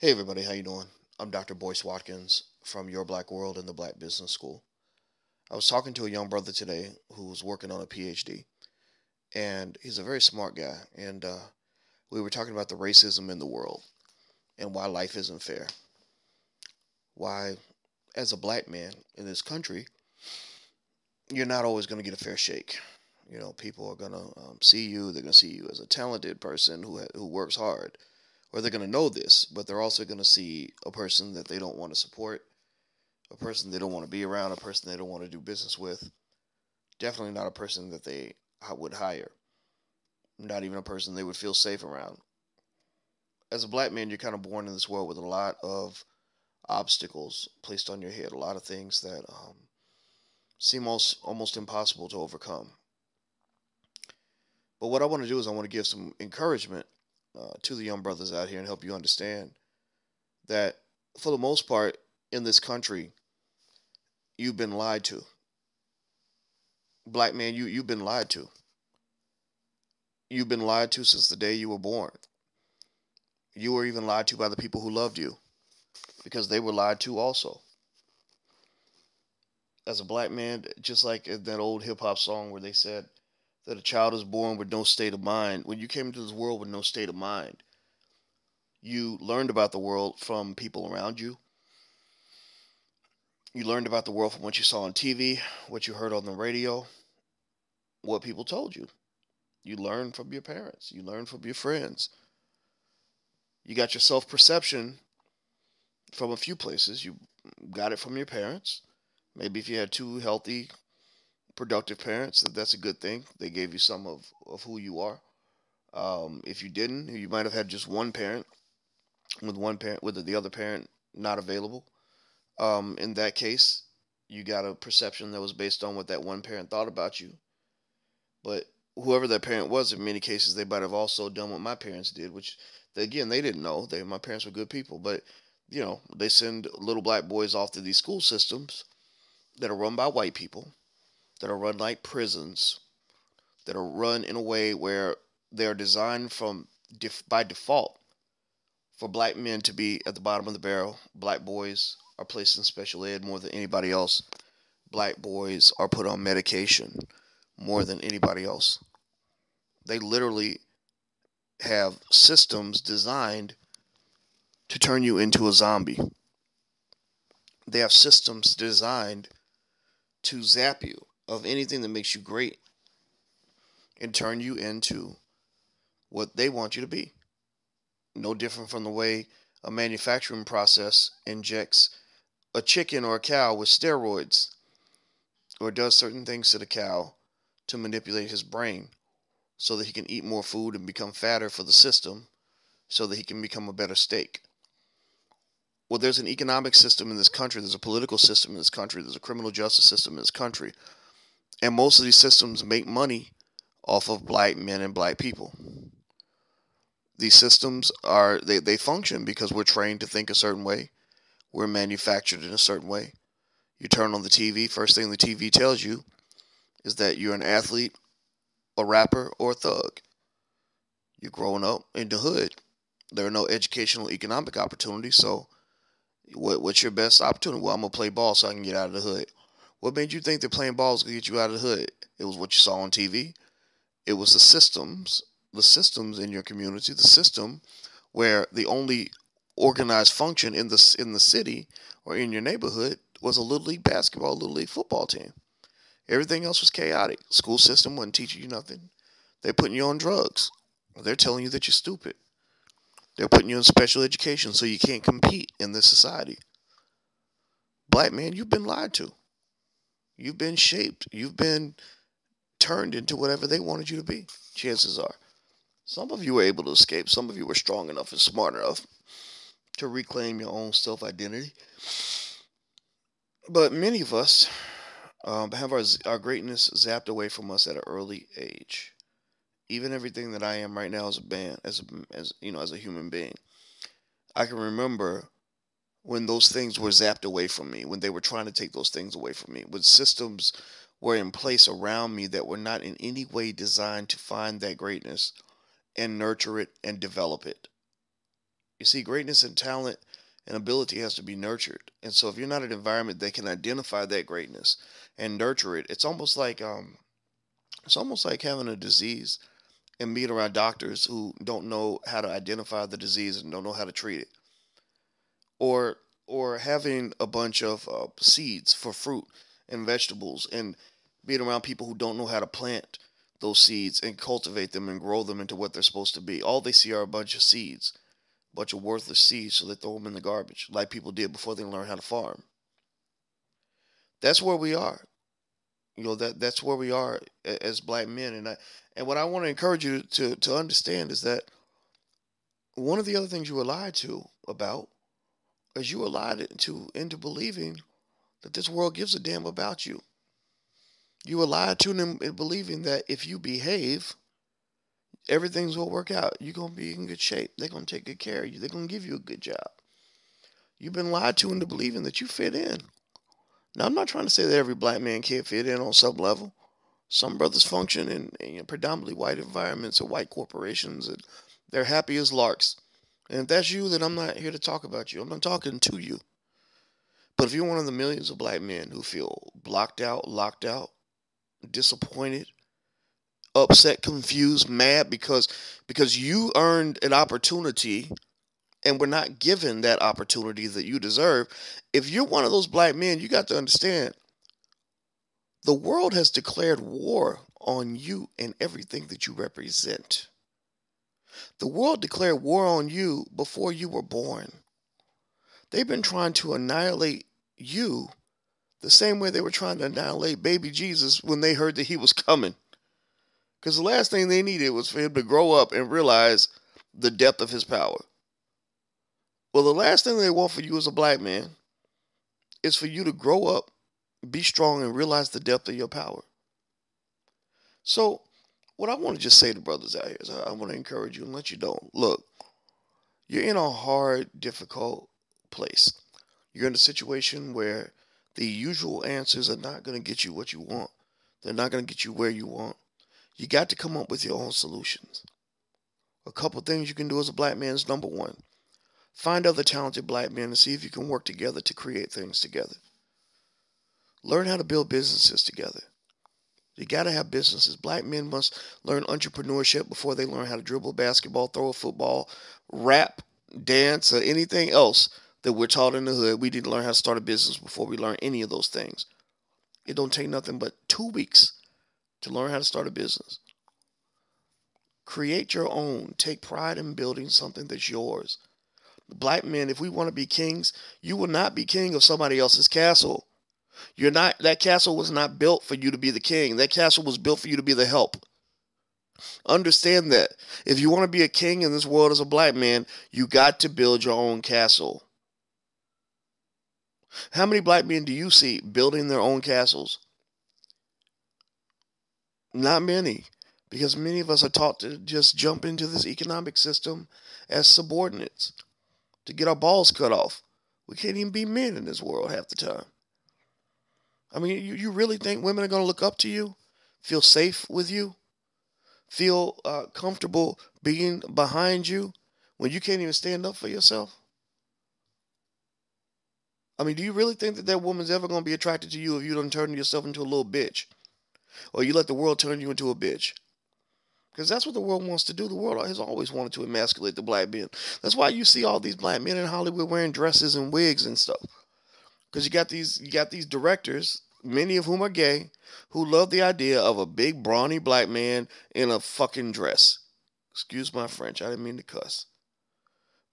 Hey everybody, how you doing? I'm Dr. Boyce Watkins from Your Black World and the Black Business School. I was talking to a young brother today who was working on a PhD, and he's a very smart guy. And we were talking about the racism in the world and why life isn't fair. Why, as a black man in this country, you're not always going to get a fair shake. People are going to see you. They're going to see you as a talented person who works hard, or they're going to know this, but they're also going to see a person that they don't want to support, a person they don't want to be around, a person they don't want to do business with. Definitely not a person that they would hire. Not even a person they would feel safe around. As a black man, you're kind of born in this world with a lot of obstacles placed on your head, a lot of things that seem almost impossible to overcome. But what I want to do is I want to give some encouragement to the young brothers out here and help you understand that for the most part in this country, you've been lied to. Black man, you've been lied to. You've been lied to since the day you were born. You were even lied to by the people who loved you because they were lied to also. As a black man, just like in that old hip hop song where they said that a child is born with no state of mind, when you came into this world with no state of mind, you learned about the world from people around you. You learned about the world from what you saw on TV, what you heard on the radio, what people told you. You learned from your parents. You learned from your friends. You got your self-perception from a few places. You got it from your parents. Maybe if you had two healthy, productive parents, that's a good thing. They gave you some of who you are. If you didn't, you might have had just one parent, with the other parent not available. In that case, you got a perception that was based on what that one parent thought about you. But whoever that parent was, in many cases, they might have also done what my parents did, which, again, they didn't know. My parents were good people, but they send little black boys off to these school systems that are run by white people, that are run like prisons, that are run in a way where they are designed by default for black men to be at the bottom of the barrel. Black boys are placed in special ed more than anybody else. Black boys are put on medication more than anybody else. They literally have systems designed to turn you into a zombie. They have systems designed to zap you of anything that makes you great and turn you into what they want you to be. No different from the way a manufacturing process injects a chicken or a cow with steroids or does certain things to the cow to manipulate his brain so that he can eat more food and become fatter for the system so that he can become a better steak. Well, there's an economic system in this country, there's a political system in this country, there's a criminal justice system in this country, and most of these systems make money off of black men and black people. These systems they function because we're trained to think a certain way. We're manufactured in a certain way. You turn on the TV, first thing the TV tells you is that you're an athlete, a rapper, or a thug. You're growing up in the hood. There are no educational economic opportunities, so what's your best opportunity? Well, I'm going to play ball so I can get out of the hood. What made you think that playing ball was going to get you out of the hood? It was what you saw on TV. It was the systems in your community, the system where the only organized function in the city or in your neighborhood was a little league basketball, little league football team. Everything else was chaotic. School system wasn't teaching you nothing. They're putting you on drugs. They're telling you that you're stupid. They're putting you in special education so you can't compete in this society. Black man, you've been lied to. You've been shaped. You've been turned into whatever they wanted you to be. Chances are. Some of you were able to escape. Some of you were strong enough and smart enough to reclaim your own self-identity. But many of us have our greatness zapped away from us at an early age. Even everything that I am right now as a human being. I can remember when those things were zapped away from me, when they were trying to take those things away from me, when systems were in place around me that were not in any way designed to find that greatness and nurture it and develop it. You see, greatness and talent and ability has to be nurtured. And so if you're not in an environment that can identify that greatness and nurture it, it's almost like having a disease and being around doctors who don't know how to identify the disease and don't know how to treat it. Or having a bunch of seeds for fruit and vegetables and being around people who don't know how to plant those seeds and cultivate them and grow them into what they're supposed to be. All they see are a bunch of seeds, a bunch of worthless seeds, so they throw them in the garbage, like people did before they learned how to farm. That's where we are. That's where we are as black men. And what I want to encourage you to understand is that one of the other things you were lied to about is you were lied into believing that this world gives a damn about you. You were lied to in believing that if you behave, everything's going to work out. You're going to be in good shape. They're going to take good care of you. They're going to give you a good job. You've been lied to into believing that you fit in. Now, I'm not trying to say that every black man can't fit in on some level. Some brothers function in predominantly white environments or white corporations, and they're happy as larks. And if that's you, then I'm not here to talk about you. I'm not talking to you. But if you're one of the millions of black men who feel blocked out, locked out, disappointed, upset, confused, mad because you earned an opportunity and were not given that opportunity that you deserve, if you're one of those black men, you got to understand the world has declared war on you and everything that you represent. The world declared war on you before you were born. They've been trying to annihilate you the same way they were trying to annihilate baby Jesus when they heard that he was coming. Because the last thing they needed was for him to grow up and realize the depth of his power. Well, the last thing they want for you as a black man is for you to grow up, be strong, and realize the depth of your power. So, what I want to just say to brothers out here is I want to encourage you and let you know, look, you're in a hard, difficult place. You're in a situation where the usual answers are not going to get you what you want. They're not going to get you where you want. You got to come up with your own solutions. A couple things you can do as a black man is, number one, find other talented black men and see if you can work together to create things together. Learn how to build businesses together. You got to have businesses. Black men must learn entrepreneurship before they learn how to dribble a basketball, throw a football, rap, dance, or anything else that we're taught in the hood. We didn't learn how to start a business before we learn any of those things. It don't take nothing but 2 weeks to learn how to start a business. Create your own. Take pride in building something that's yours. Black men, if we want to be kings, you will not be king of somebody else's castle. That castle was not built for you to be the king. That castle was built for you to be the help. Understand that. If you want to be a king in this world as a black man, you got to build your own castle. How many black men do you see building their own castles? Not many. Because many of us are taught to just jump into this economic system as subordinates, to get our balls cut off. We can't even be men in this world half the time. I mean, you really think women are going to look up to you, feel safe with you, feel comfortable being behind you when you can't even stand up for yourself? I mean, do you really think that woman's ever going to be attracted to you if you don't turn yourself into a little bitch? Or you let the world turn you into a bitch? Because that's what the world wants to do. The world has always wanted to emasculate the black men. That's why you see all these black men in Hollywood wearing dresses and wigs and stuff. Because you got these directors, many of whom are gay, who love the idea of a big brawny black man in a fucking dress. Excuse my French, I didn't mean to cuss.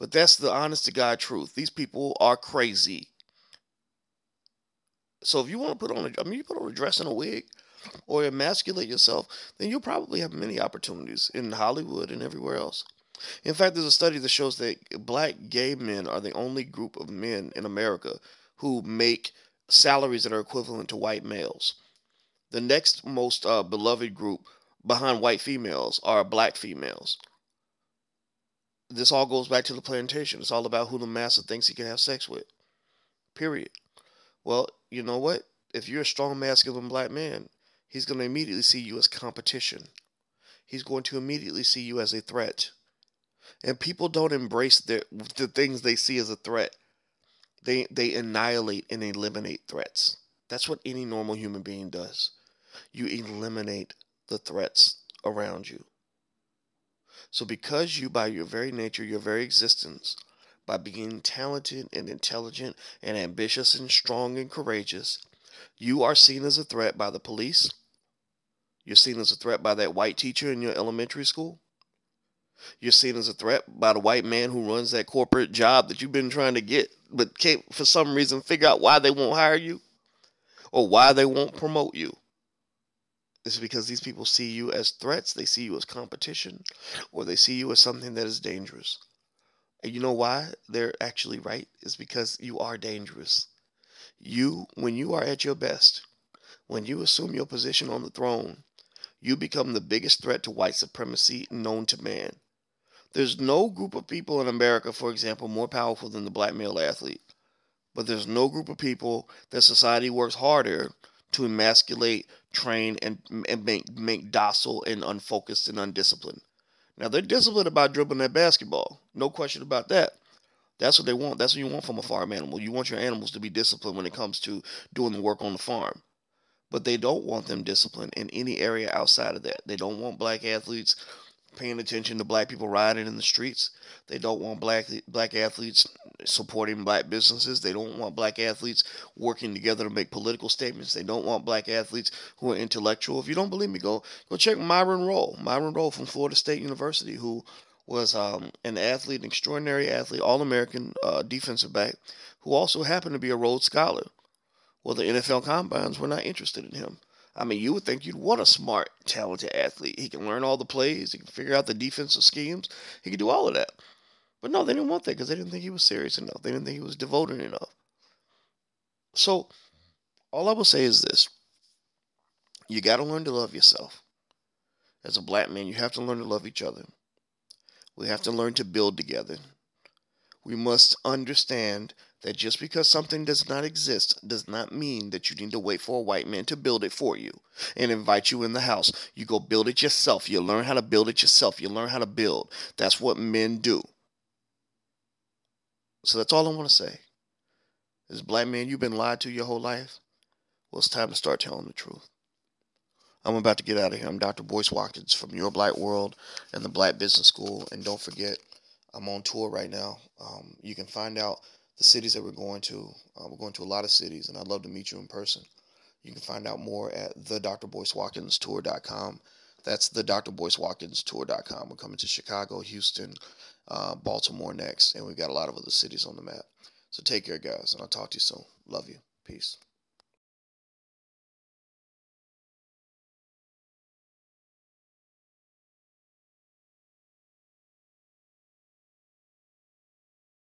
But that's the honest to God truth. These people are crazy. So if you want to put on you put on a dress and a wig, or emasculate yourself, then you'll probably have many opportunities in Hollywood and everywhere else. In fact, there's a study that shows that black gay men are the only group of men in America who make salaries that are equivalent to white males. The next most beloved group behind white females are black females. This all goes back to the plantation. It's all about who the master thinks he can have sex with. Period. Well, you know what? If you're a strong, masculine black man, he's going to immediately see you as competition. He's going to immediately see you as a threat. And people don't embrace the things they see as a threat. They annihilate and eliminate threats. That's what any normal human being does. You eliminate the threats around you. So because you, by your very nature, your very existence, by being talented and intelligent and ambitious and strong and courageous, you are seen as a threat by the police. You're seen as a threat by that white teacher in your elementary school. You're seen as a threat by the white man who runs that corporate job that you've been trying to get, but can't, for some reason, figure out why they won't hire you or why they won't promote you. It's because these people see you as threats, they see you as competition, or they see you as something that is dangerous. And you know why they're actually right? It's because you are dangerous. When you are at your best, when you assume your position on the throne, you become the biggest threat to white supremacy known to man. There's no group of people in America, for example, more powerful than the black male athlete. But there's no group of people that society works harder to emasculate, train, and make docile and unfocused and undisciplined. Now, they're disciplined about dribbling that basketball. No question about that. That's what they want. That's what you want from a farm animal. You want your animals to be disciplined when it comes to doing the work on the farm. But they don't want them disciplined in any area outside of that. They don't want black athletes paying attention to black people rioting in the streets. They don't want black athletes supporting black businesses. They don't want black athletes working together to make political statements. They don't want black athletes who are intellectual. If you don't believe me, go check Myron Rolle. Myron Rolle from Florida State University, who was an athlete, an extraordinary athlete, All-American defensive back, who also happened to be a Rhodes Scholar. Well, the NFL Combines were not interested in him. I mean, you would think you'd want a smart, talented athlete. He can learn all the plays. He can figure out the defensive schemes. He can do all of that. But no, they didn't want that because they didn't think he was serious enough. They didn't think he was devoted enough. So, all I will say is this. You got to learn to love yourself. As a black man, you have to learn to love each other. We have to learn to build together. We must understand that just because something does not exist does not mean that you need to wait for a white man to build it for you and invite you in the house. You go build it yourself. You learn how to build it yourself. You learn how to build. That's what men do. So that's all I want to say. As a black man, you've been lied to your whole life. Well, it's time to start telling the truth. I'm about to get out of here. I'm Dr. Boyce Watkins from Your Black World and the Black Business School. And don't forget, I'm on tour right now. You can find out the cities that we're going to. We're going to a lot of cities, and I'd love to meet you in person. You can find out more at thedrboycewatkinstour.com. That's thedrboycewatkinstour.com. We're coming to Chicago, Houston, Baltimore next, and we've got a lot of other cities on the map. So take care, guys, and I'll talk to you soon. Love you. Peace.